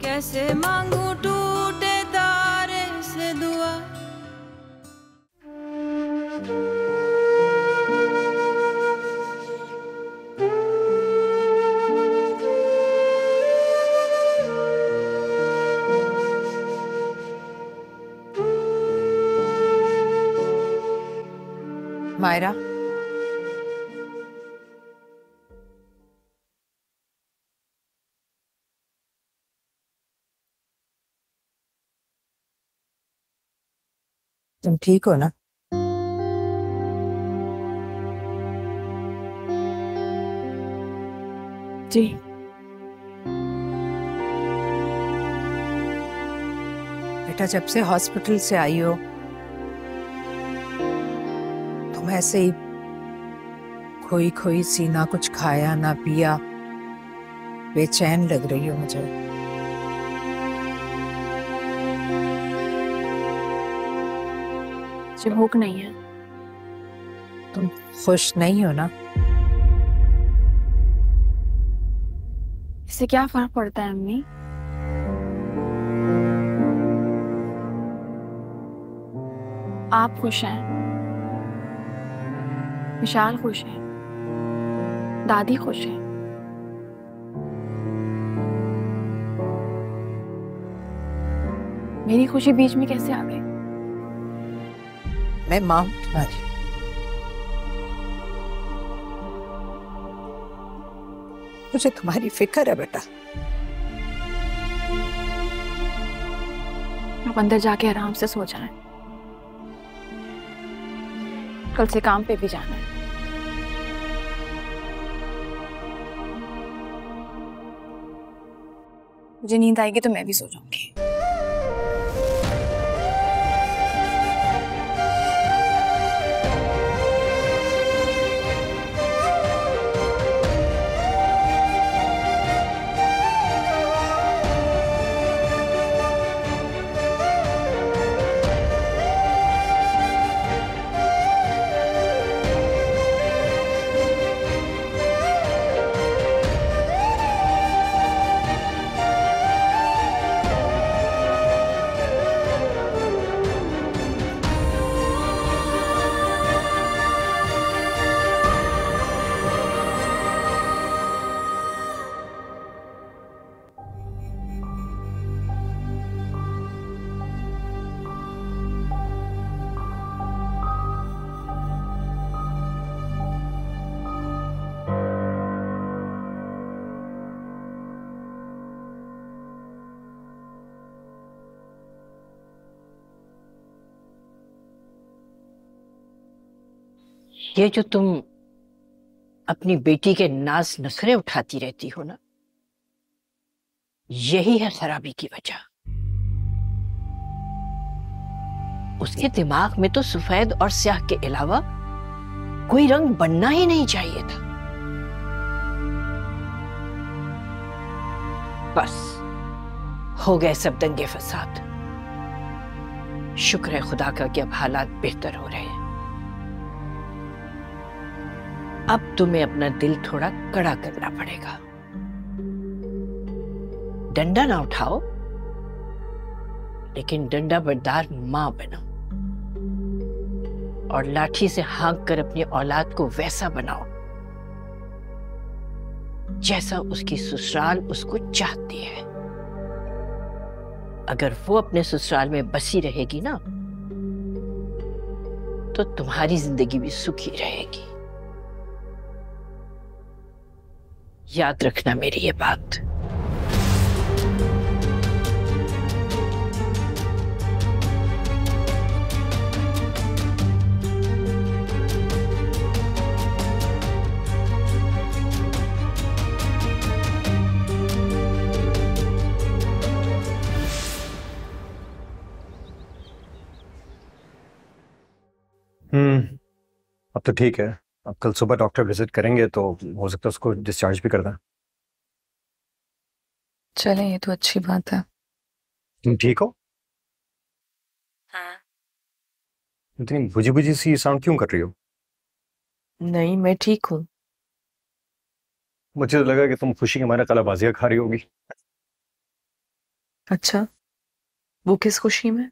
कैसे मांगू टूटे तारे से दुआ। मायरा, तुम ठीक हो ना? जी। बेटा, जब से हॉस्पिटल से आई हो तुम ऐसे ही खोई खोई सी, ना कुछ खाया ना पिया, बेचैन लग रही हो मुझे। मुझे भूख नहीं है। तुम खुश नहीं हो ना? इससे क्या फर्क पड़ता है अम्मी? आप खुश हैं, विशाल खुश है, दादी खुश है। मेरी खुशी बीच में कैसे आ गई? मैं मां हूं तुम्हारी। मुझे तुम्हारी फिक्र है बेटा। आप अंदर जाके आराम से सो जाएं। कल से काम पे भी जाना है। मुझे नींद आएगी तो मैं भी सो जाऊंगी। ये जो तुम अपनी बेटी के नाज नखरे उठाती रहती हो ना, यही है खराबी की वजह। उसके दिमाग में तो सफेद और स्याह के अलावा कोई रंग बनना ही नहीं चाहिए था। बस हो गए सब दंगे फसाद। शुक्र है खुदा का कि अब हालात बेहतर हो रहे हैं। अब तुम्हें अपना दिल थोड़ा कड़ा करना पड़ेगा। डंडा ना उठाओ, लेकिन डंडा बरदार मां बनो और लाठी से हाँक कर अपनी औलाद को वैसा बनाओ जैसा उसकी ससुराल उसको चाहती है। अगर वो अपने ससुराल में बसी रहेगी ना, तो तुम्हारी जिंदगी भी सुखी रहेगी। याद रखना मेरी ये बात। अब तो ठीक है। अब कल सुबह डॉक्टर विजिट करेंगे तो हो सकता है उसको डिस्चार्ज भी कर दें। चलें, ये तो अच्छी बात है। तुम ठीक हो? हाँ। इतनी बुझी बुझी सी साउंड क्यों कर रही हो? नहीं, मैं ठीक हूँ। मुझे तो लगा कि तुम खुशी के मारे कलाबाजियां खा रही होगी। अच्छा, वो किस खुशी में?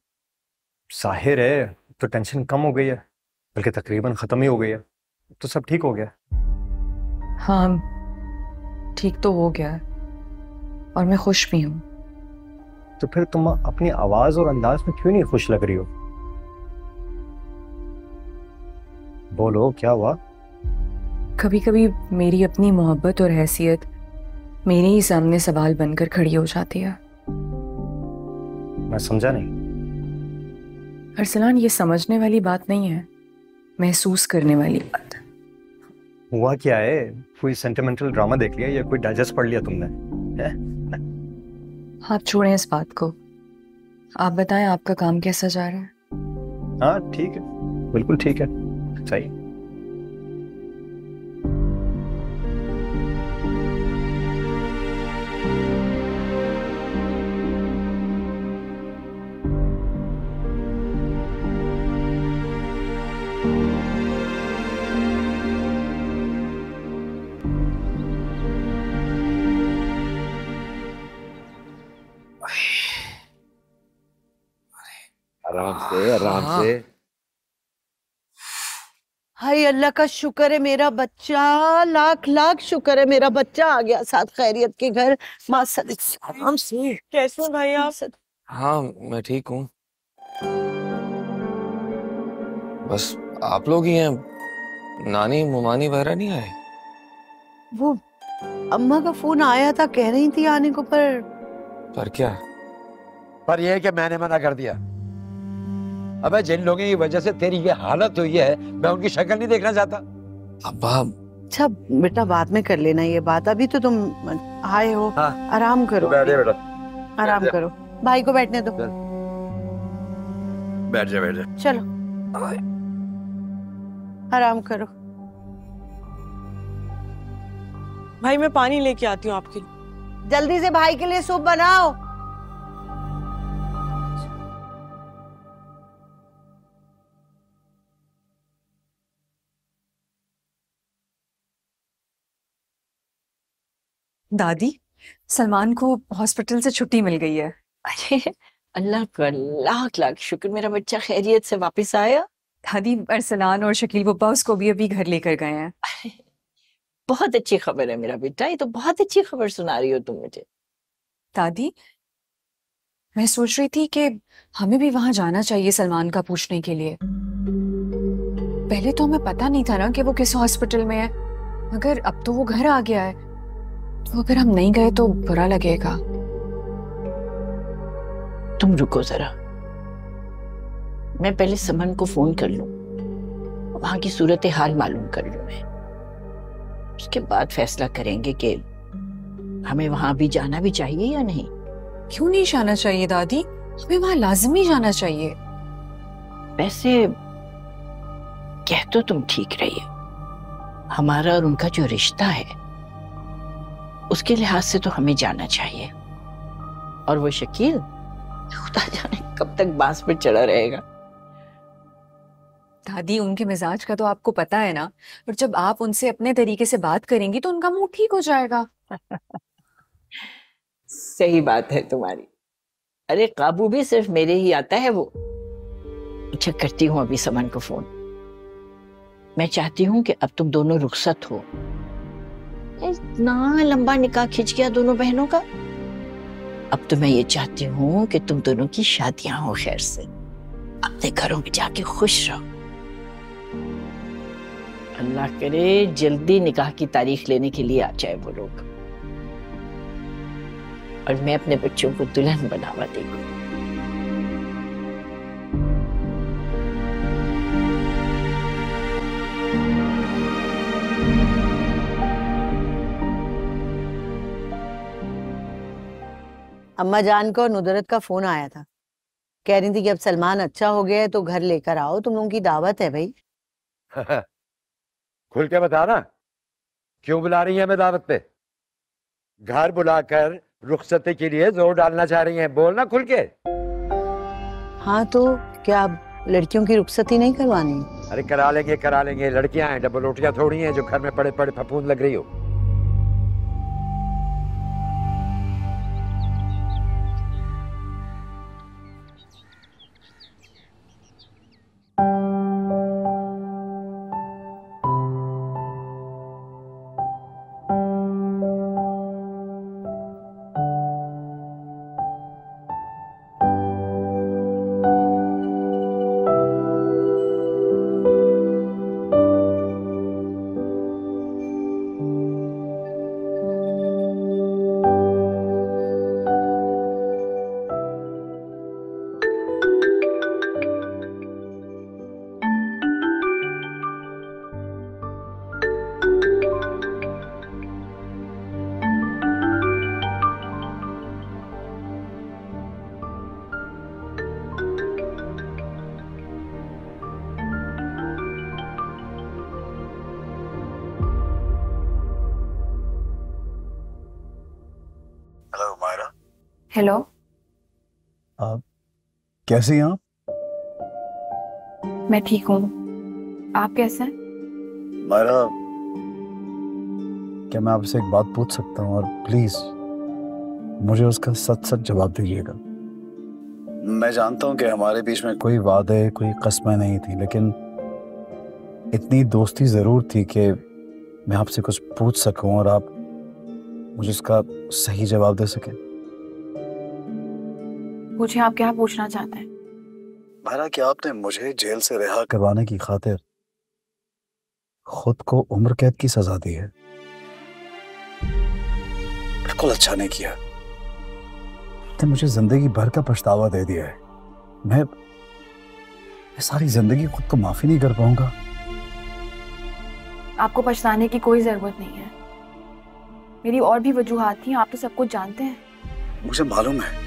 जाहिर है तो टेंशन कम हो गई है, बल्कि तकरीबन खत्म ही हो गई है, तो सब ठीक हो गया। हाँ, ठीक तो हो गया है और मैं खुश भी हूँ। तो फिर तुम अपनी आवाज और अंदाज में क्यों नहीं खुश लग रही हो? बोलो क्या हुआ? कभी कभी मेरी अपनी मोहब्बत और हैसियत मेरे ही सामने सवाल बनकर खड़ी हो जाती है। मैं समझा नहीं। अरसलान, ये समझने वाली बात नहीं है, महसूस करने वाली बात है। हुआ क्या है? कोई सेंटिमेंटल ड्रामा देख लिया या कोई डाइजेस्ट पढ़ लिया तुमने? आप छोड़ें इस बात को, आप बताएं आपका काम कैसा जा रहा है? हाँ ठीक है, बिल्कुल ठीक है, सही। आराम से। हाय अल्लाह का शुक्र है मेरा बच्चा, लाख लाख शुक्र है मेरा बच्चा आ गया साथ खैरियत के घर। माँ आराम से। कैसे हो भाई आप? हाँ मैं ठीक हूँ, बस आप लोग ही हैं, नानी मुमानी वगैरह नहीं आए? वो अम्मा का फोन आया था, कह रही थी आने को, पर क्या? पर यह है कि मैंने मना कर दिया। अबे जिन लोगों की वजह से तेरी ये हालत हुई है, मैं उनकी शक्ल नहीं देखना चाहता। अब्बा अच्छा बेटा बाद में कर लेना ये बात, अभी तो तुम आए हो। हाँ। आराम करो बैठे बेटा, आराम करो, भाई को बैठने दो। बैठ जा बैठ जा। चलो आराम करो। भाई मैं पानी लेके आती हूँ आपके लिए। जल्दी से भाई के लिए सूप बनाओ। दादी, सलमान को हॉस्पिटल से छुट्टी मिल गई है। अरे अल्लाह का लाख लाख शुक्र, मेरा बच्चा खैरियत से वापस आया। दादी, अरसलान और शकील पप्पा उसको भी अभी घर लेकर गए हैं। बहुत अच्छी खबर है मेरा बेटा, ये तो बहुत अच्छी खबर सुना रही हो तुम मुझे। दादी, मैं सोच रही थी कि हमें भी वहां जाना चाहिए सलमान का पूछने के लिए। पहले तो हमें पता नहीं था ना कि वो किस हॉस्पिटल में है, मगर अब तो वो घर आ गया है, तो अगर हम नहीं गए तो बुरा लगेगा। तुम रुको जरा, मैं पहले समन को फोन कर लूं, वहां की सूरत हाल मालूम कर लूं मैं, उसके बाद फैसला करेंगे कि हमें वहां भी जाना भी चाहिए या नहीं। क्यों नहीं जाना चाहिए दादी, हमें वहां लाजमी जाना चाहिए। वैसे कह तो तुम ठीक रही हो, हमारा और उनका जो रिश्ता है उसके लिहाज से तो हमें जाना चाहिए। और वो शकील खुदा जाने कब तक बांस पे चढ़ा रहेगा। दादी, उनके मिजाज का तो आपको पता है ना, और जब आप उनसे अपने तरीके से बात करेंगी तो उनका मूड ठीक हो जाएगा। सही बात है तुम्हारी। अरे काबू भी सिर्फ मेरे ही आता है वो। अच्छा करती हूँ अभी समन को फोन। मैं चाहती हूँ कि अब तुम दोनों रुखसत हो। इतना लंबा निकाह खिंच गया दोनों बहनों का, अब तो मैं ये चाहती हूँ कि तुम दोनों की शादियां हो खैर से, अपने घरों में जाके खुश रहो। अल्लाह करे जल्दी निकाह की तारीख लेने के लिए आ जाए वो लोग, और मैं अपने बच्चों को दुल्हन बनावा देगी। अम्मा जान को और नुदरत का फोन आया था, कह रही थी कि अब सलमान अच्छा हो गया है तो घर लेकर आओ, तुम लोगों की दावत है भाई। खुल के बता ना, क्यों बुला रही है हमें दावत पे? घर बुलाकर रुखसती के लिए जोर डालना चाह रही हैं, बोलना खुल के। हाँ तो क्या अब लड़कियों की रुखसती नहीं करवानी? अरे करा लेंगे, लड़कियां हैं, डबल रोटियां थोड़ी हैं जो घर में पड़े पड़े फफूंद लग रही हो। हेलो। आप कैसी हैं आप? मैं ठीक हूँ, आप कैसे हैं? मायरा, क्या मैं आपसे एक बात पूछ सकता हूँ? और प्लीज मुझे उसका सच सच जवाब दीजिएगा। मैं जानता हूँ कि हमारे बीच में कोई वादे, कोई कस्में नहीं थी, लेकिन इतनी दोस्ती जरूर थी कि मैं आपसे कुछ पूछ सकूं और आप मुझे उसका सही जवाब दे सके। पूछे, आप क्या पूछना चाहते हैं? मायरा, क्या आपने मुझे जेल से रिहा करवाने की खातिर खुद को उम्र कैद की सजा दी है? बिल्कुल अच्छा नहीं किया। आपने मुझे जिंदगी भर का पछतावा दे दिया है। मैं सारी जिंदगी खुद को माफी नहीं कर पाऊंगा। आपको पछताने की कोई जरूरत नहीं है। मेरी और भी वजूहात थी, आप तो सब कुछ जानते हैं। मुझे मालूम है,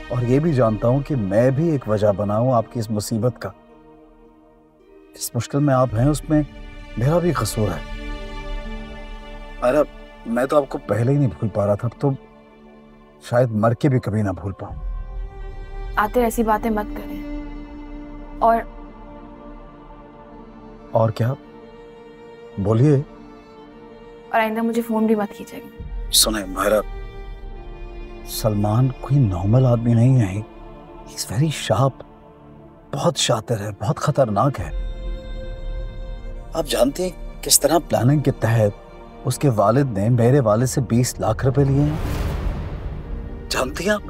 और ये भी जानता हूं कि मैं भी एक वजह बना हूं आपकी इस मुसीबत का। इस मुश्किल में आप हैं, उसमें मेरा भी कसूर है। अरे मैं तो आपको पहले ही नहीं भूल पा रहा था, अब तो शायद मर के भी कभी ना भूल पाऊं। आते ऐसी बातें मत करें। और क्या? बोलिए। और आइंदा मुझे फोन भी मत कीजिएगा। सुने मायरा, सलमान कोई नॉर्मल आदमी नहीं है। ही इज वेरी शार्प, बहुत शातिर है, बहुत खतरनाक है। आप जानते हैं किस तरह प्लानिंग के तहत उसके वालिद ने मेरे वालिद से 20 लाख रुपए लिए हैं? जानती हैं आप?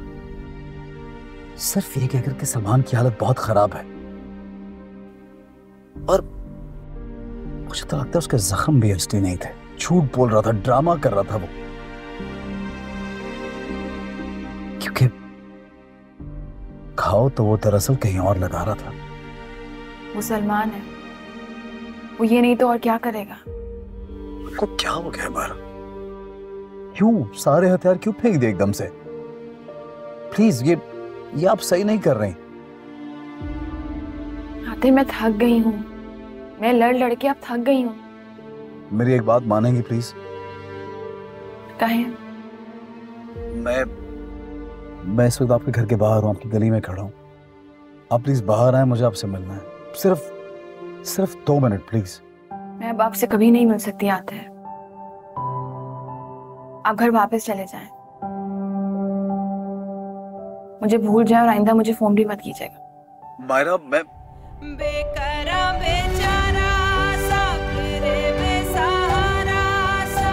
सिर्फ ये कहकर के सलमान की हालत बहुत खराब है, और मुझे तो लगता है उसके जख्म भी असली नहीं थे। झूठ बोल रहा था, ड्रामा कर रहा था वो, क्योंकि घाव तो वो दरअसल कहीं और लगा रहा था। वो सलमान है, वो ये नहीं तो और क्या करेगा? को क्या हो गया बार? क्यों सारे हथियार क्यों फेंक दिए एकदम से? प्लीज, ये आप सही नहीं कर रहे। आते मैं थक गई हूँ, मैं लड़ लड़ के अब थक गई हूँ। मेरी एक बात मानेंगी प्लीज? कहें? मैं इस वक्त आपके घर के बाहर हूँ, आपकी गली में खड़ा हूँ। आप प्लीज बाहर आए, मुझे आपसे मिलना है। सिर्फ 2 मिनट प्लीज। मैं अब आपसे कभी नहीं मिल सकती आते हैं। आप घर वापस चले जाएं। मुझे भूल जाए और आइंदा मुझे फोन भी मत कीजिएगा। मायरा, मैं बेकरा बेचारा सा फिरे बेसहारा सा,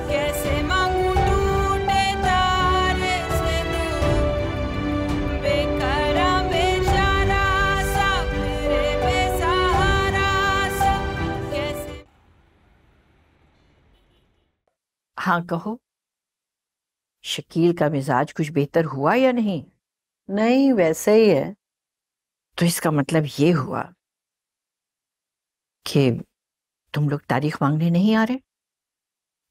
कैसे मांगू टूटे तारे से दूर। बेकरा बेचारा सा फिरे बेसहारा सा, कैसे। हाँ कहो, शकील का मिजाज कुछ बेहतर हुआ या नहीं? नहीं, वैसे ही है। तो इसका मतलब ये हुआ कि तुम लोग तारीख मांगने नहीं आ रहे?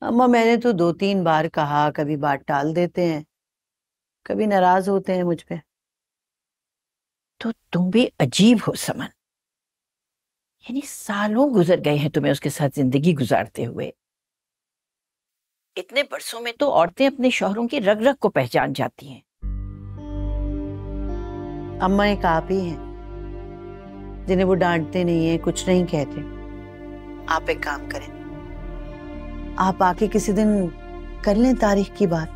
अम्मा, मैंने तो 2-3 बार कहा, कभी बात टाल देते हैं, कभी नाराज होते हैं मुझ पे। तो तुम भी अजीब हो समन, यानी सालों गुजर गए हैं तुम्हें उसके साथ जिंदगी गुजारते हुए। इतने बरसों में तो औरतें अपने शौहरों की रग रग को पहचान जाती हैं। अम्मा, एक आप ही हैं जिन्हें वो डांटते नहीं है, कुछ नहीं कहते। आप एक काम करें, आप आके किसी दिन कर लें तारीख की बात।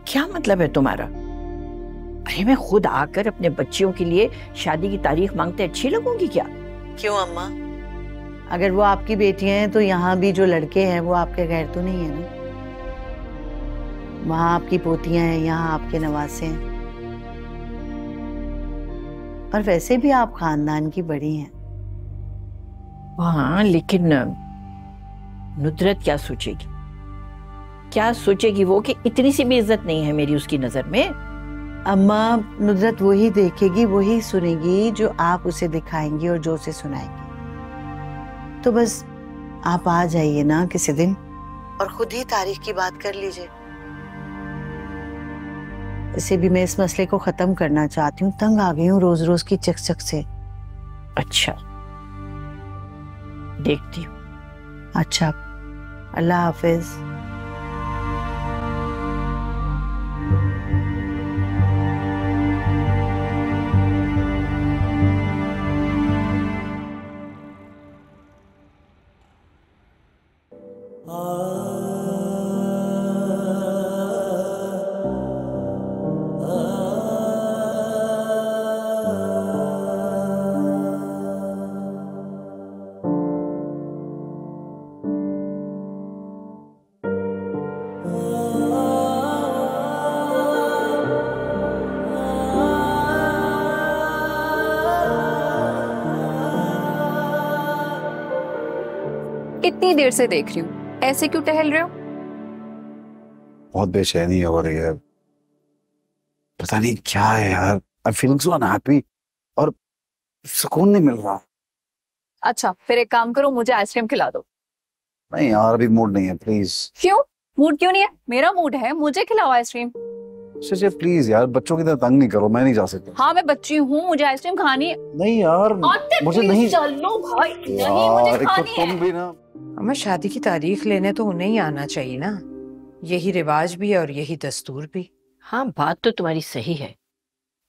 क्या मतलब है तुम्हारा? अरे मैं खुद आकर अपने बच्चियों के लिए शादी की तारीख मांगते अच्छी लगूंगी क्या? क्यों अम्मा? अगर वो आपकी बेटियां हैं तो यहाँ भी जो लड़के हैं वो आपके गैर तो नहीं है ना? वहां आपकी पोतियां हैं, यहाँ आपके नवासे हैं। और वैसे भी आप खानदान की बड़ी हैं। हाँ, लेकिन नुदरत क्या सोचेगी? क्या सोचेगी वो कि इतनी सी भी इज्जत नहीं है मेरी उसकी नजर में? अम्मा, नुदरत वही देखेगी, वही सुनेगी जो आप उसे दिखाएंगी और जो उसे सुनाएंगी। तो बस आप आ जाइए ना किसी दिन और खुद ही तारीख की बात कर लीजिए। इसे भी मैं इस मसले को खत्म करना चाहती हूँ, तंग आ गई हूँ रोज रोज की चकचक से। अच्छा, देखती हूँ। अच्छा, अल्लाह हाफिज। इतनी देर से देख रही हूँ, ऐसे क्यों टहल रहे हो? बहुत बेचैनी हो रही है, पता नहीं क्या है यार। आई फीलिंग सो अनहैप्पी और सुकून नहीं मिल रहा। अच्छा फिर एक काम करो, मुझे आइसक्रीम खिला दो। नहीं यार अभी मूड नहीं है, प्लीज। क्यों मूड क्यों नहीं है? मेरा मूड है, मुझे खिलाओ आइसक्रीम। शशि प्लीज यार, बच्चों की तरह तंग नहीं करो, मैं नहीं जा सकता। हाँ मैं बच्ची हूँ, मुझे आइसक्रीम खानी है। नहीं यार मुझे नहीं। चलो भाई, नहीं यार मुझे एक तो खानी तुम है। भी ना। हमें शादी की तारीख लेने तो उन्हें ही आना चाहिए ना, यही रिवाज भी है और यही दस्तूर भी। हाँ बात तो तुम्हारी सही है,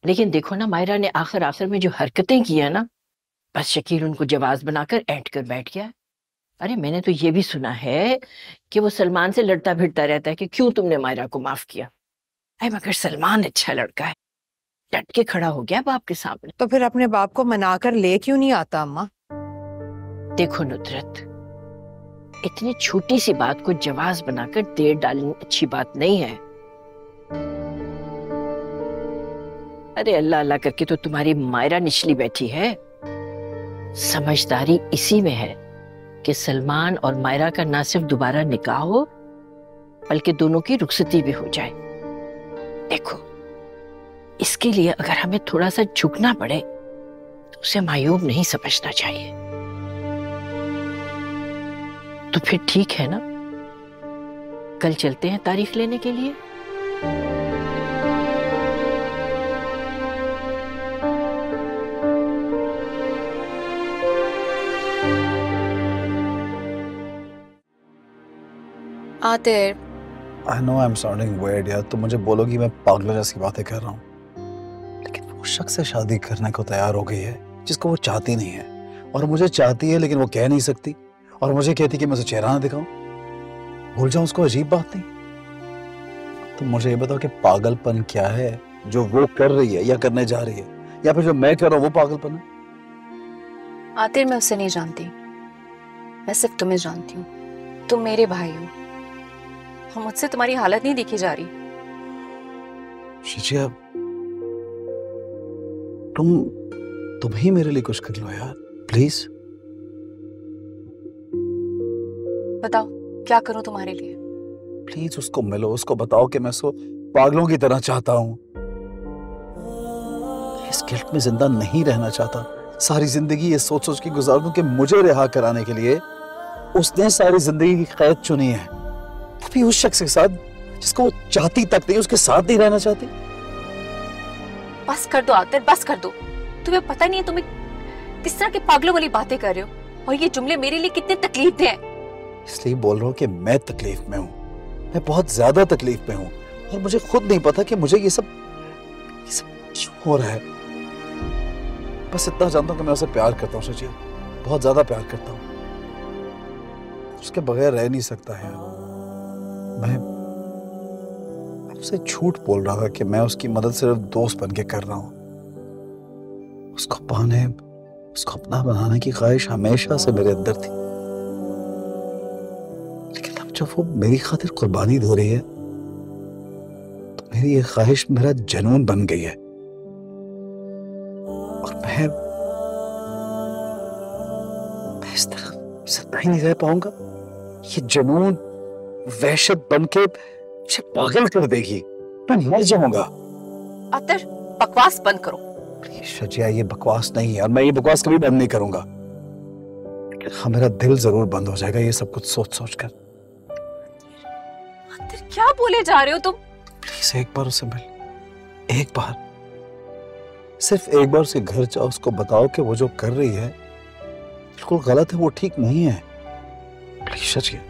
लेकिन देखो ना मायरा ने आखिर में जो हरकतें की है ना, बस शकील उनको जवाज बनाकर ऐंठ कर बैठ गया। अरे मैंने तो ये भी सुना है कि वो सलमान से लड़ता भिड़ता रहता है कि क्यों तुमने मायरा को माफ किया। अरे मगर सलमान अच्छा लड़का है, डट के खड़ा हो गया बाप के सामने। तो फिर अपने बाप को मनाकर ले क्यों नहीं आता अम्मा? देखो नुसरत, इतनी छोटी सी बात को जवाज बनाकर देर डालनी अच्छी बात नहीं है। अरे अल्लाह अल्लाह करके तो तुम्हारी मायरा निचली बैठी है। समझदारी इसी में है कि सलमान और मायरा का ना सिर्फ दोबारा निकाह हो, बल्कि दोनों की रुखसती भी हो जाए। देखो इसके लिए अगर हमें थोड़ा सा झुकना पड़े तो उसे मायूब नहीं समझना चाहिए। तो फिर ठीक है ना, कल चलते हैं तारीख लेने के लिए। Aatir, I know I'm sounding weird यार, तुम मुझे बोलोगी मैं पागलों जैसी बातें कर रहा हूँ, लेकिन वो शख्स से शादी करने को तैयार हो गई है जिसको वो चाहती नहीं है, और मुझे चाहती है लेकिन वो कह नहीं सकती, और मुझे कहती कि मैं उसे चेहरा ना दिखाऊं, भूल जाऊं उसको, अजीब बात नहीं। तुम मुझे ये बताओ कि पागलपन क्या है जो वो कर रही है या करने जा रही है, या फिर जो मैं कर रहा हूँ वो पागलपन है? आतिर मैं उसे नहीं जानती, मैं सिर्फ तुम्हें जानती हूँ। तुम मेरे भाई हो और मुझसे तुम्हारी हालत नहीं देखी जा रही। शिजिया तुम ही मेरे लिए कुछ कर लो यार, प्लीज। बताओ क्या करूं तुम्हारे लिए? प्लीज उसको मिलो, उसको बताओ कि मैं उसको पागलों की तरह चाहता हूँ। इस गिल्ट में जिंदा नहीं रहना चाहता। सारी जिंदगी ये सोच सोच के गुजार दूं कि मुझे रिहा कराने के लिए उसने सारी जिंदगी की कैद चुनी है, अभी उस शख्स के साथ जिसको वो चाहती तक नहीं, उसके साथ नहीं रहना चाहती। बस कर दो आतिर, बस कर दो। तुम्हें पता नहीं है तुम्हें किस तरह के पागलों वाली बातें कर रहे हो, और ये जुमले मेरे लिए कितने तकलीफ दे हैं। इसलिए बोल रहा हूँ कि मैं तकलीफ में हूँ, मैं बहुत ज्यादा तकलीफ में हूँ, और मुझे खुद नहीं पता कि मुझे ये सब क्यों हो रहा है। बस इतना जानता हूँ कि मैं उसे प्यार करता हूँ सचिया, बहुत ज्यादा प्यार करता हूँ, उसके बगैर रह नहीं सकता है। मैं उसे झूठ बोल रहा था कि मैं उसकी मदद सिर्फ दोस्त बन के कर रहा हूँ। उसको पाने, उसको अपना बनाने की ख्वाहिश हमेशा से मेरे अंदर थी, लेकिन अब जब वो मेरी खातिर कुर्बानी दे रही है तो मेरी ये ख्वाहिश मेरा जुनून बन गई है, और मैं इस तरह जिंदा ही नहीं रह पाऊंगा। ये जुनून वहशत बन के मुझे पागल कर देगी, मैं मर जाऊंगा। आतिर बकवास बंद करो। शजिया ये बकवास नहीं है, और मैं ये बकवास कभी बंद नहीं करूंगा। हाँ मेरा दिल जरूर बंद हो जाएगा ये सब कुछ सोच सोच कर। आतिर क्या बोले जा रहे हो तुम? प्लीज एक बार उसे मिल, एक बार, सिर्फ एक बार उसे घर जाओ, उसको बताओ कि वो जो कर रही है बिल्कुल गलत है, वो ठीक नहीं है। प्लीज शजिया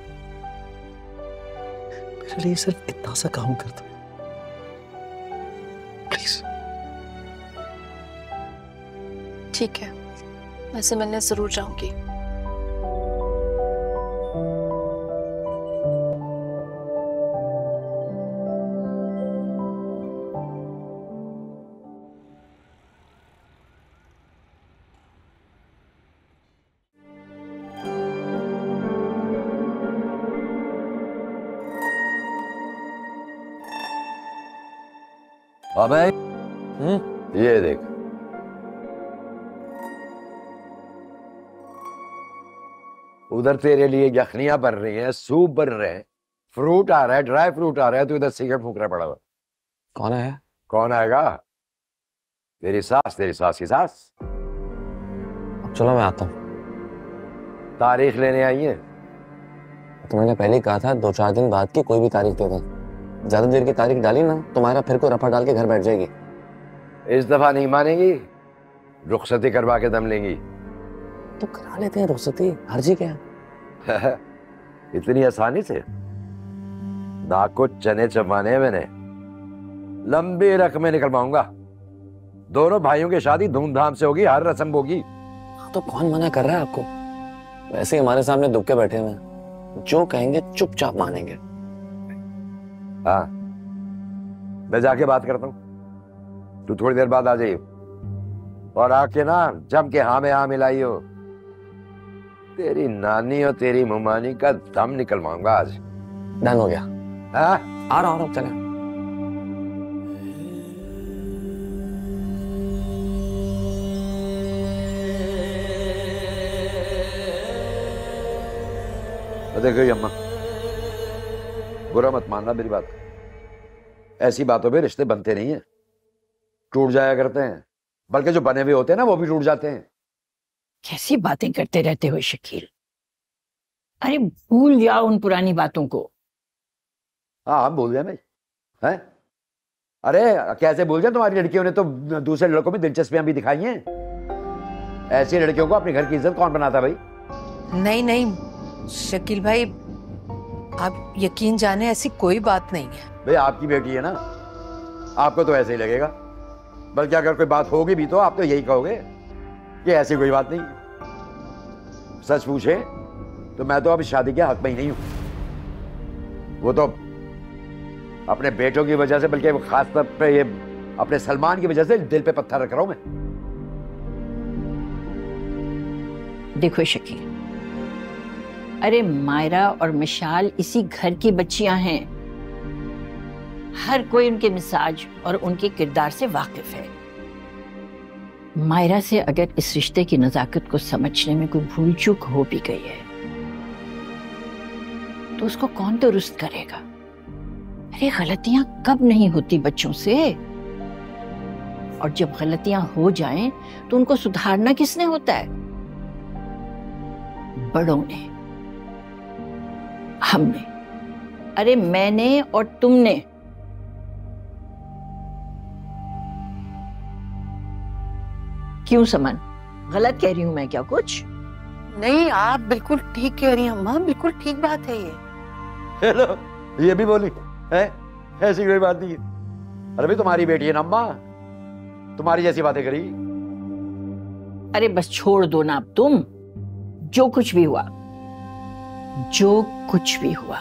मेरे लिए सिर्फ इतना सा काम कर दो प्लीज। ठीक है, मैं उसे मिलने जरूर जाऊंगी। अबे ये देख, उधर तेरे लिए यखनियां बन रही हैं, सूप बन रहे हैं, फ्रूट आ रहा है, ड्राई फ्रूट आ रहा है, तो इधर सिगरेट फूक रहा पड़ा हुआ। कौन है? कौन आएगा? तेरी सास की सास। अब चलो मैं आता हूँ। तारीख लेने आई है? तो मैंने पहले ही कहा था 2-4 दिन बाद की कोई भी तारीख दे दें। ज्यादा देर की तारीख डाली ना तुम्हारा फिर को रफा डाल के घर बैठ जाएगी। इस दफा नहीं मानेगी, रुखसती करवा के दम लेंगी। तो करा लेते हैं रुखसती, हर्जी क्या है? इतनी आसानी से? नाक को चने चबाने हैं मैंने, लंबी रकमें निकलवाऊंगा। दोनों भाइयों की शादी धूमधाम से होगी, हर रस्म होगी। तो कौन मना कर रहा है आपको? वैसे हमारे सामने दुबके बैठे हुए हैं, जो कहेंगे चुपचाप मानेंगे। हाँ, मैं जाके बात करता हूँ, तू थोड़ी देर बाद आ जाइयो, और आके ना जम के हाँ में हाँ मिलाइयो। तेरी नानी और तेरी मुमानी का दम निकलवाऊंगा आज। डन हो गया। हाँ, आ रहा हूँ, चले। देखो अम्मा, बुरा मत मानना मेरी बात, ऐसी बातों पे रिश्ते बनते नहीं है, टूट जाया करते हैं, बल्कि जो बने हुए होते हैं ना वो भी टूट जाते हैं। कैसी बातें करते रहते हो शकील? अरे भूल जाओ उन पुरानी बातों को। हाँ, भूल गया मैं। हैं? अरे कैसे भूल गया? तुम्हारी लड़कियों ने तो दूसरे लड़कों में दिलचस्पियां भी दिखाई हैं। ऐसी लड़कियों को अपने घर की इज्जत कौन बनाता भाई? नहीं नहीं शकील भाई, आप यकीन जाने ऐसी कोई बात नहीं है। भाई आपकी बेटी है ना, आपको तो ऐसे ही लगेगा, बल्कि अगर कोई बात होगी भी तो आप तो यही कहोगे कि ऐसी कोई बात नहीं। सच पूछे तो मैं तो अब शादी के हक में ही नहीं हूं। वो तो अपने बेटों की वजह से, बल्कि वो खास तौर पे ये अपने सलमान की वजह से दिल पे पत्थर रख रहा हूं मैं। देखो शकील, अरे मायरा और मिशाल इसी घर की बच्चियां हैं, हर कोई उनके मिजाज और उनके किरदार से वाकिफ है। मायरा से अगर इस रिश्ते की नजाकत को समझने में कोई भूल चूक हो भी गई है तो उसको कौन दुरुस्त करेगा? अरे गलतियां कब नहीं होती बच्चों से, और जब गलतियां हो जाएं तो उनको सुधारना किसने होता है? बड़ों ने, हमने, अरे मैंने और तुमने। क्यों समन, गलत कह रही हूं मैं क्या कुछ? नहीं, आप बिल्कुल ठीक कह रही हैं अम्मा, बिल्कुल ठीक बात है ये। हेलो, ये भी बोली है? ऐसी कोई बात नहीं है। अरे भाई तुम्हारी बेटी है ना अम्मा, तुम्हारी जैसी बातें करी। अरे बस छोड़ दो ना अब तुम, जो कुछ भी हुआ, जो कुछ भी हुआ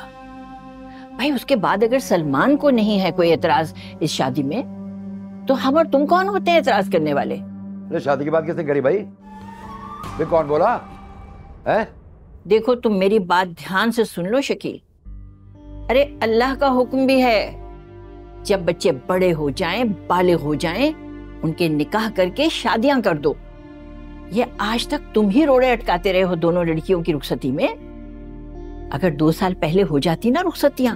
भाई, उसके बाद अगर सलमान को नहीं है कोई एतराज इस शादी में, तो हम और तुम कौन होते हैं एतराज करने वाले? अरे शादी की बात किसने करी भाई? फिर कौन बोला है? देखो तुम मेरी बात ध्यान से सुन लो शकील, अरे अल्लाह का हुक्म भी है, जब बच्चे बड़े हो जाएं, बालिग हो जाएं, उनके निकाह करके शादियां कर दो। ये आज तक तुम ही रोड़े अटकाते रहे हो दोनों लड़कियों की रुखसती में। अगर 2 साल पहले हो जाती ना रुखसतियां,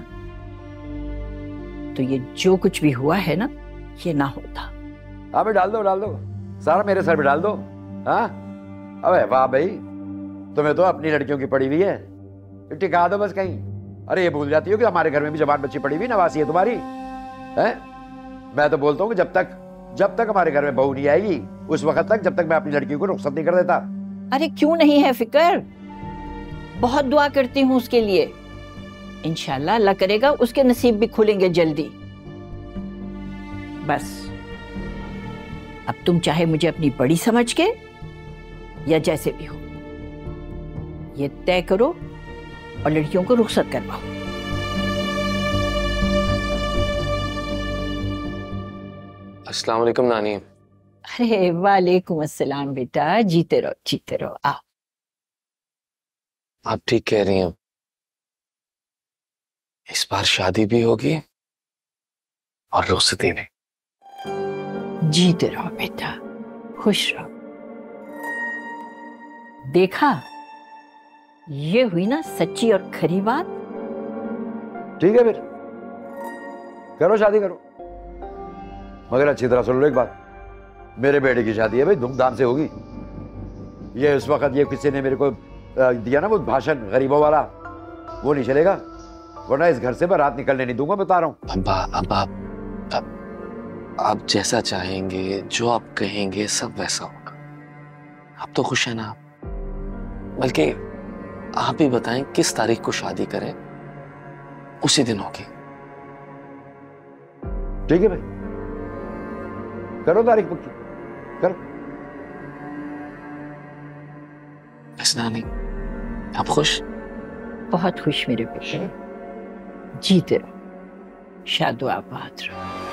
तो ये जो कुछ भी हुआ है ना, ये ना होता। अबे डाल दो, सारा मेरे सर पे डाल दो। हाँ, अबे वाह भाई, तुम्हें तो अपनी लड़कियों की पड़ी हुई है, टिका दो बस कहीं। अरे ये भूल जाती हो कि हमारे घर में भी जवान बच्ची पड़ी हुई नवासी है तुम्हारी है? मैं तो बोलता हूँ कि जब तक हमारे घर में बहू नहीं आएगी, उस वक्त तक, जब तक मैं अपनी लड़की को रुखसत नहीं कर देता। अरे क्यों नहीं है फिक्र, बहुत दुआ करती हूँ उसके लिए। इंशाल्लाह अल्लाह करेगा उसके नसीब भी खुलेंगे जल्दी। बस अब तुम चाहे मुझे अपनी बड़ी समझ के या जैसे भी हो, ये तय करो और लड़कियों को रुखसत करवाओ। अस्सलाम वालेकुम नानी। अरे वालेकुम अस्सलाम बेटा, जीते रहो आओ। आप ठीक कह रही हैं, इस बार शादी भी होगी और रुखसती भी। जीते रहो बेटा, खुश रहो। देखा, ये हुई ना सच्ची और खरी बात। ठीक है फिर करो, शादी करो, मगर अच्छी तरह सुन लो एक बात, मेरे बेटे की शादी है भाई, धूमधाम से होगी। ये उस वक्त ये किसी ने मेरे को दिया ना वो भाषण गरीबों वाला, वो नहीं चलेगा, वरना इस घर से मैं रात निकलने नहीं दूंगा, बता रहा हूँ। अब्बा आप जैसा चाहेंगे, जो आप कहेंगे सब वैसा होगा। आप तो खुश हैं ना? बल्कि आप ही बताएं किस तारीख को शादी करें, उसी दिन होगी। ठीक है भाई, करो तारीख पक्की, करो। बस नानी, आप खुश? बहुत खुश मेरे बेटे, जीते रहो, शादो आबाद रहो।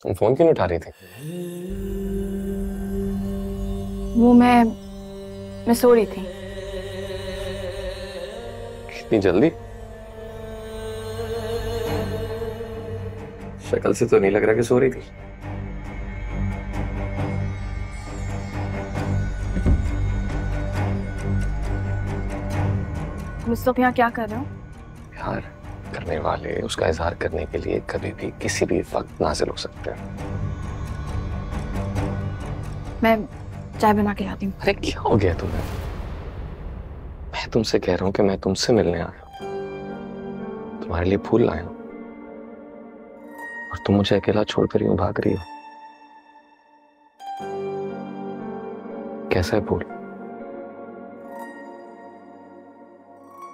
तुम फोन क्यों नहीं उठा रही थी? वो मैं सो रही थी। इतनी जल्दी? शक्ल से तो नहीं लग रहा कि सो रही थी। तुम इस वक्त यहाँ क्या कर रहे हो? प्यार करने वाले उसका इजहार करने के लिए कभी भी किसी भी वक्त नाजिल हो सकते हैं। मैं चाय बना के लाती हूँ। अरे क्या हो गया तुम्हें? मैं तुमसे कह रहा हूँ कि मैं तुमसे मिलने आया हूँ, तुम्हारे लिए फूल लाया हूँ, और तुम मुझे अकेला छोड़कर यूं भाग रही हो। कैसा है फूल?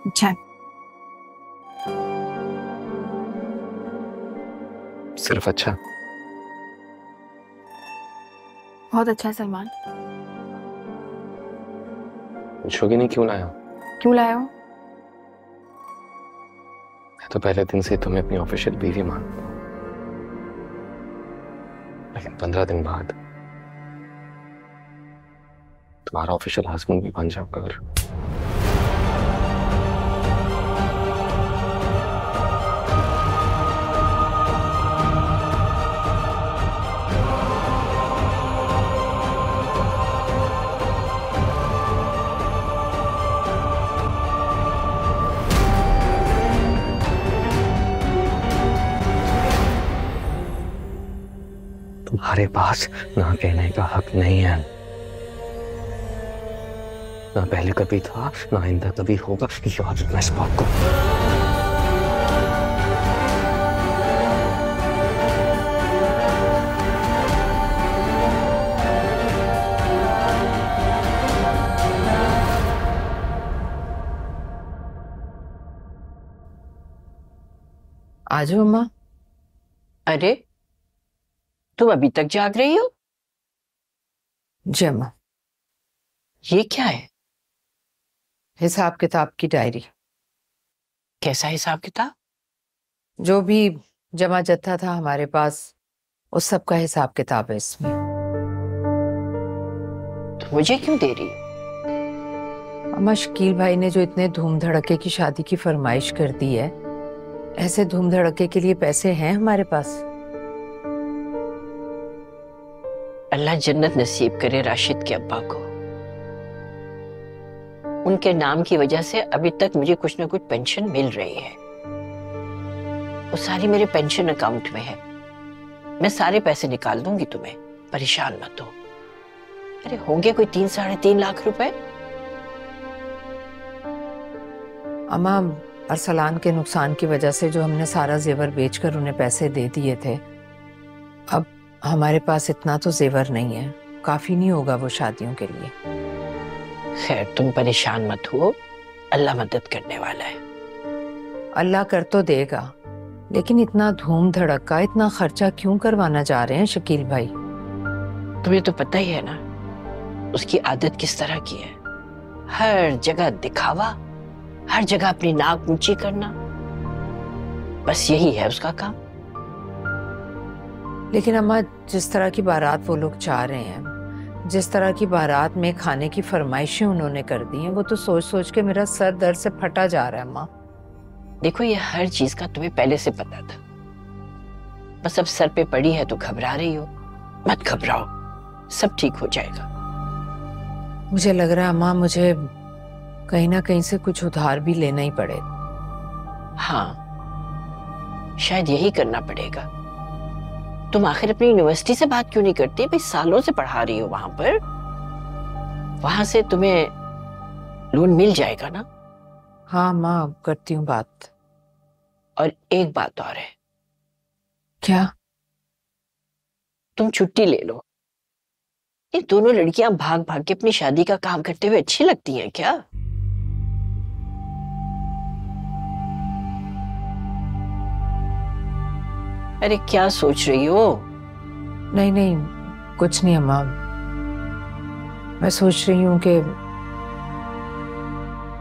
अच्छा। सिर्फ अच्छा? बहुत अच्छा है सलमान। पूछोगी नहीं क्यों लाया हूं? क्यों लाए हो? मैं तो पहले दिन से तुम्हें अपनी ऑफिशियल बीवी मानता हूं, लेकिन 15 दिन बाद तुम्हारा ऑफिशियल हस्बैंड भी बन जाऊंगा। अगर तुम्हारे पास ना कहने का हक नहीं है, ना पहले कभी था, ना आइंदा कभी होगा। याद रखना इस बात को। आ जाओ अम्मा। अरे तुम अभी तक जाग रही हो? जी अम्मा। ये क्या है? हिसाब किताब की डायरी। कैसा हिसाब किताब? जो भी जमा जत्था था हमारे पास, उस सब का हिसाब किताब है इसमें। तो मुझे क्यों दे रही? अम्मा, शकील भाई ने जो इतने धूम धड़के की शादी की फरमाइश कर दी है, ऐसे धूम धड़के के लिए पैसे हैं हमारे पास? अल्लाह जन्नत नसीब करे राशिद के अब्बा को। उनके नाम की वजह से अभी तक मुझे कुछ ना कुछ पेंशन मिल रही है। वो सारी मेरे पेंशन अकाउंट में है। मैं सारे पैसे निकाल दूंगी तुम्हें, परेशान मत हो। अरे होंगे कोई 3-3.5 लाख रुपए। अम्मा, अरसलान के नुकसान की वजह से जो हमने सारा जेवर बेचकर उन्हें पैसे दे दिए थे, अब हमारे पास इतना तो जेवर नहीं है, काफी नहीं होगा वो शादियों के लिए। खैर तुम परेशान मत हो, अल्लाह मदद करने वाला है। अल्लाह कर तो देगा, लेकिन इतना धूम धड़का, इतना खर्चा क्यों करवाना चाह रहे हैं शकील भाई? तुम्हें तो पता ही है ना उसकी आदत किस तरह की है। हर जगह दिखावा, हर जगह अपनी नाक ऊंची करना, बस यही है उसका काम। लेकिन अम्मा, जिस तरह की बारात वो लोग चाह रहे हैं, जिस तरह की बारात में खाने की फरमाइशें उन्होंने कर दी हैं, वो तो सोच सोच के मेरा सर दर्द से फटा जा रहा है माँ। देखो, ये हर चीज का तुम्हें पहले से पता था, बस अब सर पे पड़ी है तो घबरा रही हो। मत घबराओ, सब ठीक हो जाएगा। मुझे लग रहा है माँ, मुझे कहीं ना कहीं से कुछ उधार भी लेना ही पड़ेगा। हाँ, शायद यही करना पड़ेगा। तुम आखिर अपनी यूनिवर्सिटी से बात क्यों नहीं करती? भाई सालों से पढ़ा रही हो वहां पर, वहां से तुम्हें लोन मिल जाएगा ना? हाँ माँ, करती हूँ बात। और एक बात और है। क्या? तुम छुट्टी ले लो। ये दोनों लड़कियां भाग भाग के अपनी शादी का काम करते हुए अच्छी लगती हैं क्या? अरे क्या सोच रही हो? नहीं नहीं, कुछ नहीं अम्मा। मैं सोच रही हूँ कि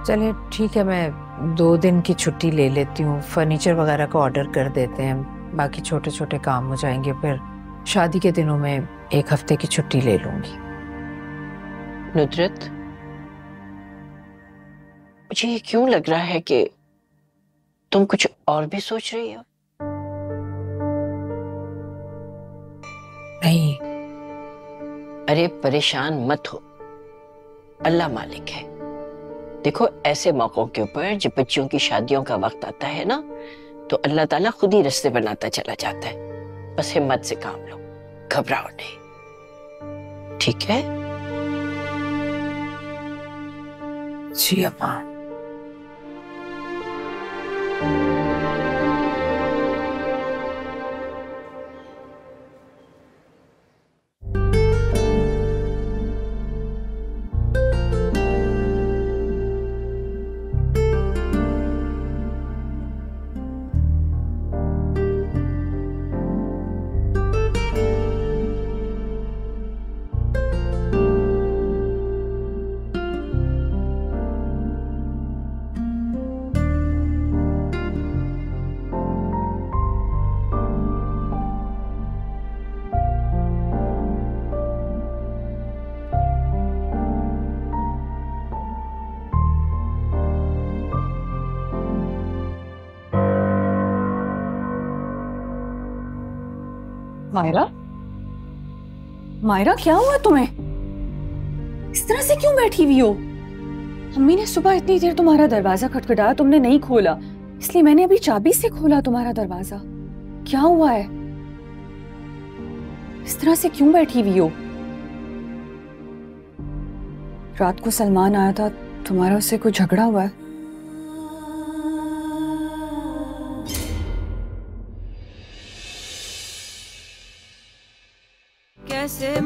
चले ठीक है, मैं 2 दिन की छुट्टी ले लेती हूँ। फर्नीचर वगैरह का ऑर्डर कर देते हैं, बाकी छोटे छोटे काम हो जाएंगे। फिर शादी के दिनों में 1 हफ्ते की छुट्टी ले लूंगी। नुदरत, मुझे ये क्यों लग रहा है कि तुम कुछ और भी सोच रही हो? नहीं। अरे परेशान मत हो, अल्लाह मालिक है। देखो, ऐसे मौकों के ऊपर जब बच्चियों की शादियों का वक्त आता है ना, तो अल्लाह ताला खुद ही रास्ते बनाता चला जाता है। बस हिम्मत से काम लो, घबराओ नहीं, ठीक है? जी अम्मा। मायरा, मायरा क्या हुआ तुम्हें? इस तरह से क्यों बैठी हुई हो? अम्मी ने सुबह इतनी देर तुम्हारा दरवाजा खटखटाया, तुमने नहीं खोला, इसलिए मैंने अभी चाबी से खोला तुम्हारा दरवाजा। क्या हुआ है? इस तरह से क्यों बैठी हुई हो? रात को सलमान आया था, तुम्हारा उससे कोई झगड़ा हुआ है? कैसे